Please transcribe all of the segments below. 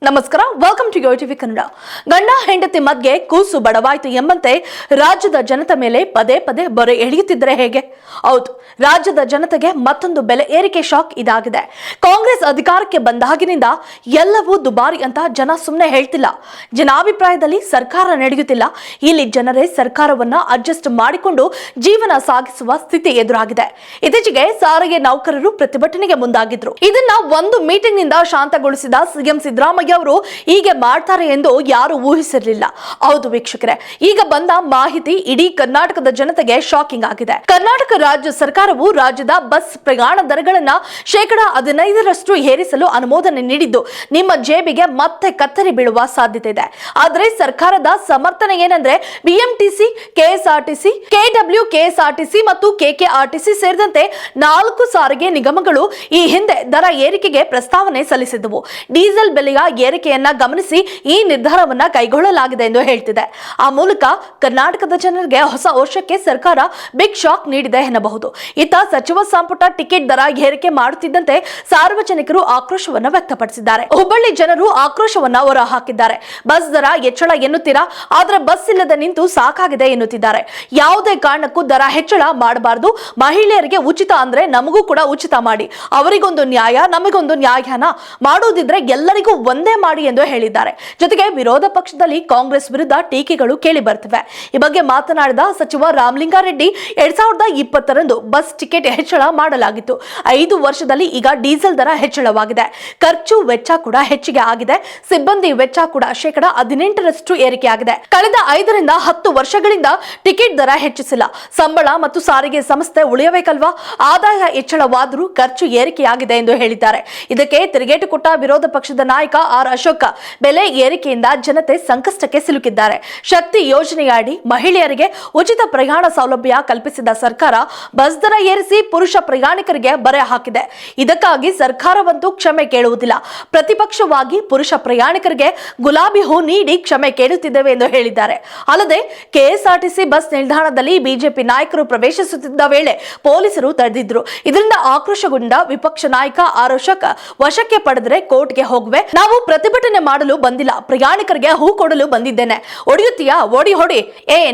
ನಮಸ್ಕಾರ, welcome to ಯೋಟಿವಿ Kannada. ಗಂಡ ಹೆಂಡತಿ ಮಧ್ಯೆ ಕೂಸು ಬಡವಾಯಿತು ಎಂಬಂತೆ ರಾಜ್ಯದ ಜನತೆ ಮೇಲೆ ಪದೇ ಪದೇ ಬರೆ ಎಳೆಯುತ್ತಿದ್ದರೆ ಹೇಗೆ? ಹೌದು, ರಾಜ್ಯದ ಜನತೆಗೆ ಮತ್ತೊಂದು ಬೆಲೆ ಏರಿಕೆ ಶಾಕ್ ಇದಾಗಿದೆ. ಕಾಂಗ್ರೆಸ್ ಅಧಿಕಾರಕ್ಕೆ ಬಂದಾಗಿನಿಂದ ಎಲ್ಲವೂ ದುಬಾರಿ ಅಂತ ಜನ ಸುಮ್ಮನೆ ಹೇಳ್ತಿಲ್ಲ. ಜನಾಭಿಪ್ರಾಯದಲ್ಲಿ ಸರ್ಕಾರ ನಡೆಯುತ್ತಿಲ್ಲ. ಇಲ್ಲಿ ಜನರೇ ಸರ್ಕಾರವನ್ನ ಅಡ್ಜಸ್ಟ್ ಮಾಡಿಕೊಂಡು ಜೀವನ ಸಾಗಿಸುವ ಸ್ಥಿತಿ ಎದುರಾಗಿದೆ. ಇತ್ತೀಚೆಗೆ ಸಾರಿಗೆ ನೌಕರರು ಪ್ರತಿಭಟನೆಗೆ ಮುಂದಾಗಿದ್ರು. ಇದನ್ನ ಒಂದು ಮೀಟಿಂಗ್ ನಿಂದ ಶಾಂತಗೊಳಿಸಿದ ಸಿಎಂ ಸಿದ್ದರಾಮಯ್ಯ ಅವರು ಹೀಗೆ ಮಾಡ್ತಾರೆ ಎಂದು ಯಾರು ಊಹಿಸಿರಲಿಲ್ಲ. ಹೌದು ವೀಕ್ಷಕರೇ, ಈಗ ಬಂದ ಮಾಹಿತಿ ಇಡೀ ಕರ್ನಾಟಕದ ಜನತೆಗೆ ಶಾಕಿಂಗ್ ಆಗಿದೆ. ಕರ್ನಾಟಕ ರಾಜ್ಯ ಸರ್ಕಾರವು ರಾಜ್ಯದ ಬಸ್ ಪ್ರಯಾಣ ದರಗಳನ್ನ 15% ಏರಿಸಲು ಅನುಮೋದನೆ ನೀಡಿದ್ದು ನಿಮ್ಮ ಜೇಬಿಗೆ ಮತ್ತೆ ಕತ್ತರಿ ಬೀಳುವ ಸಾಧ್ಯತೆ ಇದೆ. ಆದರೆ ಸರ್ಕಾರದ ಸಮರ್ಥನೆ ಏನಂದ್ರೆ ಬಿಎಂಟಿಸಿ, ಕೆಎಸ್ಆರ್ಟಿಸಿ, ಕೆಡಬ್ಲ್ಯೂಕೆಎಸ್ಆರ್ಟಿಸಿ ಮತ್ತು ಕೆಕೆಆರ್ಟಿಸಿ ಸೇರಿದಂತೆ 4 ಸಾರಿಗೆ ನಿಗಮಗಳು ಈ ಹಿಂದೆ ದರ ಏರಿಕೆಗೆ ಪ್ರಸ್ತಾವನೆ ಸಲ್ಲಿಸಿದ್ದವು. ಡೀಸೆಲ್ ಬೆಲೆಯ ಏರಿಕೆಯನ್ನ ಗಮನಿಸಿ ಈ ನಿರ್ಧಾರವನ್ನ ಕೈಗೊಳ್ಳಲಾಗಿದೆ ಎಂದು ಹೇಳ್ತಿದೆ. ಆ ಮೂಲಕ ಕರ್ನಾಟಕದ ಜನರಿಗೆ ಹೊಸ ವರ್ಷಕ್ಕೆ ಸರ್ಕಾರ ಬಿಗ್ ಶಾಕ್ ನೀಡಿದೆ ಎನ್ನಬಹುದು. ಇತ್ತ ಸಚಿವ ಸಂಪುಟ ಟಿಕೆಟ್ ದರ ಏರಿಕೆ ಮಾಡುತ್ತಿದ್ದಂತೆ ಸಾರ್ವಜನಿಕರು ಆಕ್ರೋಶವನ್ನ ವ್ಯಕ್ತಪಡಿಸಿದ್ದಾರೆ. ಹುಬ್ಬಳ್ಳಿ ಜನರು ಆಕ್ರೋಶವನ್ನ ಹೊರಹಾಕಿದ್ದಾರೆ. ಬಸ್ ದರ ಹೆಚ್ಚಳ ಎನ್ನುತ್ತೀರಾ, ಆದ್ರೆ ಬಸ್ ಇಲ್ಲದೆ ನಿಂತು ಸಾಕಾಗಿದೆ ಎನ್ನುತ್ತಿದ್ದಾರೆ. ಯಾವುದೇ ಕಾರಣಕ್ಕೂ ದರ ಹೆಚ್ಚಳ ಮಾಡಬಾರದು. ಮಹಿಳೆಯರಿಗೆ ಉಚಿತ ಅಂದ್ರೆ ನಮಗೂ ಕೂಡ ಉಚಿತ ಮಾಡಿ, ಅವರಿಗೊಂದು ನ್ಯಾಯ ನಮಗೊಂದು ನ್ಯಾಯನ ಮಾಡುವುದಿದ್ರೆ ಎಲ್ಲರಿಗೂ ಒಂದೇ ಮಾಡಿ ಎಂದು ಹೇಳಿದ್ದಾರೆ. ಜೊತೆಗೆ ವಿರೋಧ ಪಕ್ಷದಲ್ಲಿ ಕಾಂಗ್ರೆಸ್ ವಿರುದ್ಧ ಟೀಕೆಗಳು ಕೇಳಿ ಬರ್ತಿವೆ. ಈ ಬಗ್ಗೆ ಮಾತನಾಡಿದ ಸಚಿವ ರಾಮಲಿಂಗಾರೆಡ್ಡಿ, 2020 ಬಸ್ ಟಿಕೆಟ್ ಹೆಚ್ಚಳ ಮಾಡಲಾಗಿತ್ತು. 5 ವರ್ಷದಲ್ಲಿ ಈಗ ಡೀಸೆಲ್ ದರ ಹೆಚ್ಚಳವಾಗಿದೆ. ಖರ್ಚು ವೆಚ್ಚ ಕೂಡ ಹೆಚ್ಚಿಗೆ ಆಗಿದೆ. ಸಿಬ್ಬಂದಿ ವೆಚ್ಚ ಕೂಡ 18% ಏರಿಕೆಯಾಗಿದೆ. ಕಳೆದ 5 ರಿಂದ 10 ವರ್ಷಗಳಿಂದ ಟಿಕೆಟ್ ದರ ಹೆಚ್ಚಿಸಿಲ್ಲ. ಸಂಬಳ ಮತ್ತು ಸಾರಿಗೆ ಸಂಸ್ಥೆ ಉಳಿಯಬೇಕಲ್ವಾ? ಆದಾಯ ಹೆಚ್ಚಳವಾದರೂ ಖರ್ಚು ಏರಿಕೆಯಾಗಿದೆ ಎಂದು ಹೇಳಿದ್ದಾರೆ. ಇದಕ್ಕೆ ತಿರುಗೇಟು ಕೊಟ್ಟ ವಿರೋಧ ಪಕ್ಷದ ನಾಯಕ ಆರ್ ಅಶೋಕ, ಬೆಲೆ ಏರಿಕೆಯಿಂದ ಜನತೆ ಸಂಕಷ್ಟಕ್ಕೆ ಸಿಲುಕಿದ್ದಾರೆ. ಶಕ್ತಿ ಯೋಜನೆಯಡಿ ಮಹಿಳೆಯರಿಗೆ ಉಚಿತ ಪ್ರಯಾಣ ಸೌಲಭ್ಯ ಕಲ್ಪಿಸಿದ ಸರ್ಕಾರ ಬಸ್ ದರ ಏರಿಸಿ ಪುರುಷ ಪ್ರಯಾಣಿಕರಿಗೆ ಬರೆ ಹಾಕಿದೆ. ಇದಕ್ಕಾಗಿ ಸರ್ಕಾರವಂತೂ ಕ್ಷಮೆ ಕೇಳುವುದಿಲ್ಲ. ಪ್ರತಿಪಕ್ಷವಾಗಿ ಪುರುಷ ಪ್ರಯಾಣಿಕರಿಗೆ ಗುಲಾಬಿ ಹೂ ನೀಡಿ ಕ್ಷಮೆ ಕೇಳುತ್ತಿದ್ದೇವೆ ಎಂದು ಹೇಳಿದ್ದಾರೆ. ಅಲ್ಲದೆ ಕೆಎಸ್ಆರ್ಟಿಸಿ ಬಸ್ ನಿಲ್ದಾಣದಲ್ಲಿ ಬಿಜೆಪಿ ನಾಯಕರು ಪ್ರವೇಶಿಸುತ್ತಿದ್ದ ವೇಳೆ ಪೊಲೀಸರು ತಡೆದಿದ್ರು. ಇದರಿಂದ ಆಕ್ರೋಶಗೊಂಡ ವಿಪಕ್ಷ ನಾಯಕ ಆರ್ ಅಶೋಕ, ವಶಕ್ಕೆ ಪಡೆದರೆ ಕೋರ್ಟ್ಗೆ ಹೋಗುವೆ, ನಾವು ಪ್ರತಿಭಟನೆ ಮಾಡಲು ಬಂದಿಲ್ಲ, ಪ್ರಯಾಣಿಕರಿಗೆ ಹೂ ಕೊಡಲು ಬಂದಿದ್ದೇನೆ, ಹೊಡೆಯುತ್ತೀಯಾ ಹೊಡಿ.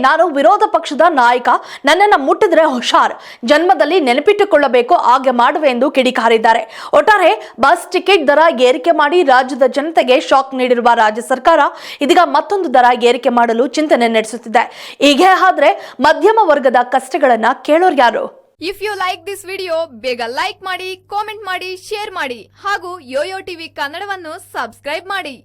ನಾನು ವಿರೋಧ ಪಕ್ಷದ ನಾಯಕ, ನನ್ನನ್ನು ಮುಟ್ಟಿದ್ರೆ ಹುಷಾರ್, ಜನ್ಮದಲ್ಲಿ ನೆನಪಿಟ್ಟುಕೊಳ್ಳಬೇಕು, ಹಾಗೆ ಮಾಡುವೆ ಎಂದು ಕಿಡಿಕಾರಿದ್ದಾರೆ. ಒಟ್ಟಾರೆ ಬಸ್ ಟಿಕೆಟ್ ದರ ಏರಿಕೆ ಮಾಡಿ ರಾಜ್ಯದ ಜನತೆಗೆ ಶಾಕ್ ನೀಡಿರುವ ರಾಜ್ಯ ಸರ್ಕಾರ ಇದೀಗ ಮತ್ತೊಂದು ದರ ಏರಿಕೆ ಮಾಡಲು ಚಿಂತನೆ ನಡೆಸುತ್ತಿದೆ. ಹೀಗೆ ಆದ್ರೆ ಮಧ್ಯಮ ವರ್ಗದ ಕಷ್ಟಗಳನ್ನ ಕೇಳೋರು ಯಾರು? If you like this video, ಬೇಗ ಲೈಕ್ ಮಾಡಿ, ಕಾಮೆಂಟ್ ಮಾಡಿ, ಶೇರ್ ಮಾಡಿ ಹಾಗೂ ಯೋಯೋ ಟಿವಿ ಕನ್ನಡವನ್ನು ಸಬ್ಸ್ಕ್ರೈಬ್ ಮಾಡಿ.